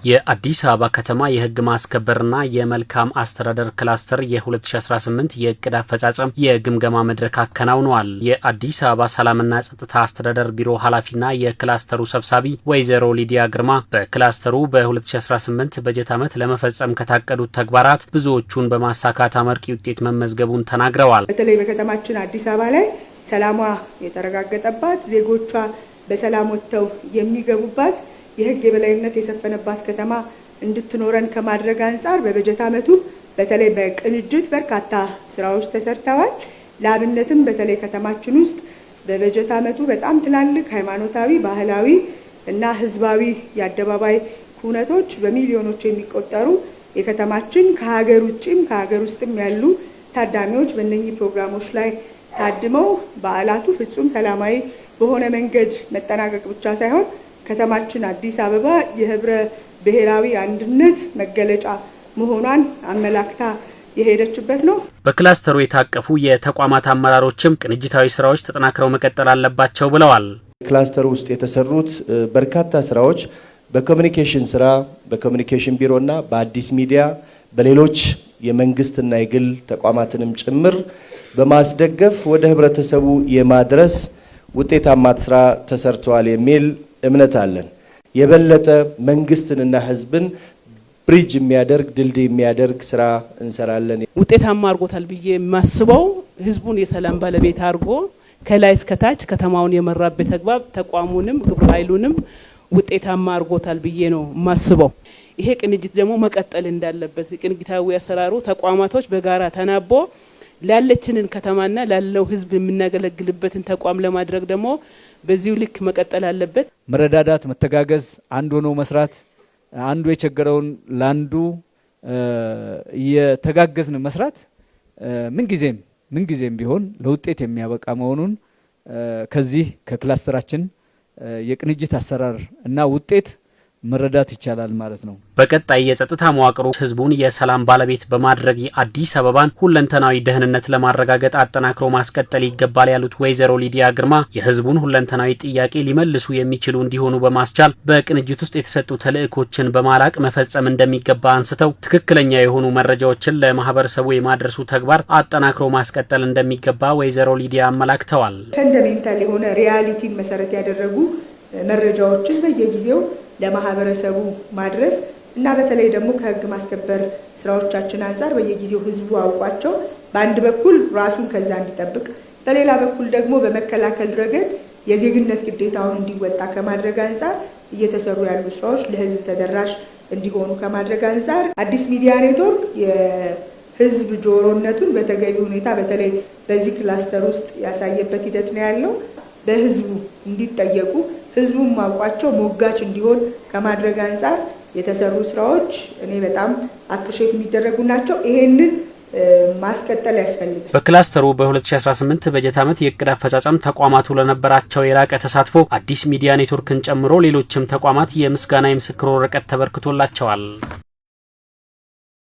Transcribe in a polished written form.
የአዲስ አበባ ከተማ የህግ ማስከበርና የመልካም አስተዳደር ክላስተር የ2018 የእቅድ አፈጻጸም የግምገማ መድረክ አከናውኗል። የአዲስ አበባ ሰላምና ጸጥታ አስተዳደር ቢሮ ኃላፊና የክላስተሩ ሰብሳቢ ወይዘሮ ሊዲያ ግርማ በክላስተሩ በ2018 በጀት ዓመት ለመፈጸም ከታቀዱት ተግባራት ብዙዎቹን በማሳካት አመርቂ ውጤት መመዝገቡን ተናግረዋል። በተለይ በከተማችን አዲስ አበባ ላይ ሰላሟ የተረጋገጠባት ዜጎቿ በሰላም ወጥተው የሚገቡባት የህግ የበላይነት የሰፈነባት ከተማ እንድትኖረን ከማድረግ አንጻር በበጀት ዓመቱ በተለይ በቅንጅት በርካታ ስራዎች ተሰርተዋል። ለአብነትም በተለይ ከተማችን ውስጥ በበጀት ዓመቱ በጣም ትላልቅ ሃይማኖታዊ፣ ባህላዊ እና ህዝባዊ የአደባባይ ኩነቶች በሚሊዮኖች የሚቆጠሩ የከተማችን ከሀገር ውጭም ከሀገር ውስጥም ያሉ ታዳሚዎች በእነኚህ ፕሮግራሞች ላይ ታድመው በዓላቱ ፍጹም ሰላማዊ በሆነ መንገድ መጠናቀቅ ብቻ ሳይሆን ከተማችን አዲስ አበባ የህብረ ብሔራዊ አንድነት መገለጫ መሆኗን አመላክታ የሄደችበት ነው። በክላስተሩ የታቀፉ የተቋማት አመራሮችም ቅንጅታዊ ስራዎች ተጠናክረው መቀጠል አለባቸው ብለዋል። ክላስተሩ ውስጥ የተሰሩት በርካታ ስራዎች በኮሙኒኬሽን ስራ በኮሙኒኬሽን ቢሮና በአዲስ ሚዲያ በሌሎች የመንግስትና የግል ተቋማትንም ጭምር በማስደገፍ ወደ ህብረተሰቡ የማድረስ ውጤታማ ስራ ተሰርቷል የሚል እምነት አለን። የበለጠ መንግስትንና ህዝብን ብሪጅ የሚያደርግ ድልድይ የሚያደርግ ስራ እንሰራለን። ውጤታማ አድርጎታል ብዬ የማስበው ህዝቡን የሰላም ባለቤት አድርጎ ከላይ እስከ ታች ከተማውን የመራበት ተግባብ ተቋሙንም ግብረ ኃይሉንም ውጤታማ አድርጎታል ብዬ ነው የማስበው። ይሄ ቅንጅት ደግሞ መቀጠል እንዳለበት ቅንጅታዊ አሰራሩ ተቋማቶች በጋራ ተናቦ ላለችንን ከተማና ላለው ህዝብ የምናገለግልበትን ተቋም ለማድረግ ደግሞ በዚሁ ልክ መቀጠል አለበት። መረዳዳት፣ መተጋገዝ፣ አንድ ሆኖ መስራት፣ አንዱ የቸገረውን ላንዱ የተጋገዝን መስራት ምንጊዜም ቢሆን ለውጤት የሚያበቃ መሆኑን ከዚህ ከክላስተራችን የቅንጅት አሰራር እና ውጤት መረዳት ይቻላል ማለት ነው። በቀጣይ የጸጥታ መዋቅሩ ህዝቡን የሰላም ባለቤት በማድረግ የአዲስ አበባን ሁለንተናዊ ደህንነት ለማረጋገጥ አጠናክሮ ማስቀጠል ይገባል ያሉት ወይዘሮ ሊዲያ ግርማ የህዝቡን ሁለንተናዊ ጥያቄ ሊመልሱ የሚችሉ እንዲሆኑ በማስቻል በቅንጅት ውስጥ የተሰጡ ተልእኮችን በማላቅ መፈጸም እንደሚገባ አንስተው ትክክለኛ የሆኑ መረጃዎችን ለማህበረሰቡ የማድረሱ ተግባር አጠናክሮ ማስቀጠል እንደሚገባ ወይዘሮ ሊዲያ አመላክተዋል። ፈንዳሜንታል የሆነ ሪያሊቲን መሰረት ያደረጉ መረጃዎችን በየጊዜው ለማህበረሰቡ ማድረስ እና በተለይ ደግሞ ከህግ ማስከበር ስራዎቻችን አንፃር በየጊዜው ህዝቡ አውቋቸው በአንድ በኩል ራሱን ከዛ እንዲጠብቅ በሌላ በኩል ደግሞ በመከላከል ረገድ የዜግነት ግዴታውን እንዲወጣ ከማድረግ አንፃር እየተሰሩ ያሉ ስራዎች ለህዝብ ተደራሽ እንዲሆኑ ከማድረግ አንፃር አዲስ ሚዲያ ኔትወርክ የህዝብ ጆሮነቱን በተገቢ ሁኔታ በተለይ በዚህ ክላስተር ውስጥ ያሳየበት ሂደት ነው ያለው። በህዝቡ እንዲጠየቁ ህዝቡን ማውቋቸው ሞጋች እንዲሆን ከማድረግ አንፃር የተሰሩ ስራዎች እኔ በጣም አፕሪሼት የሚደረጉ ናቸው። ይሄንን ማስቀጠል ያስፈልጋል። በክላስተሩ በ2018 በጀት ዓመት የእቅድ አፈጻጸም ተቋማቱ ለነበራቸው የላቀ ተሳትፎ አዲስ ሚዲያ ኔትወርክን ጨምሮ ሌሎችም ተቋማት የምስጋና የምስክር ወረቀት ተበርክቶላቸዋል።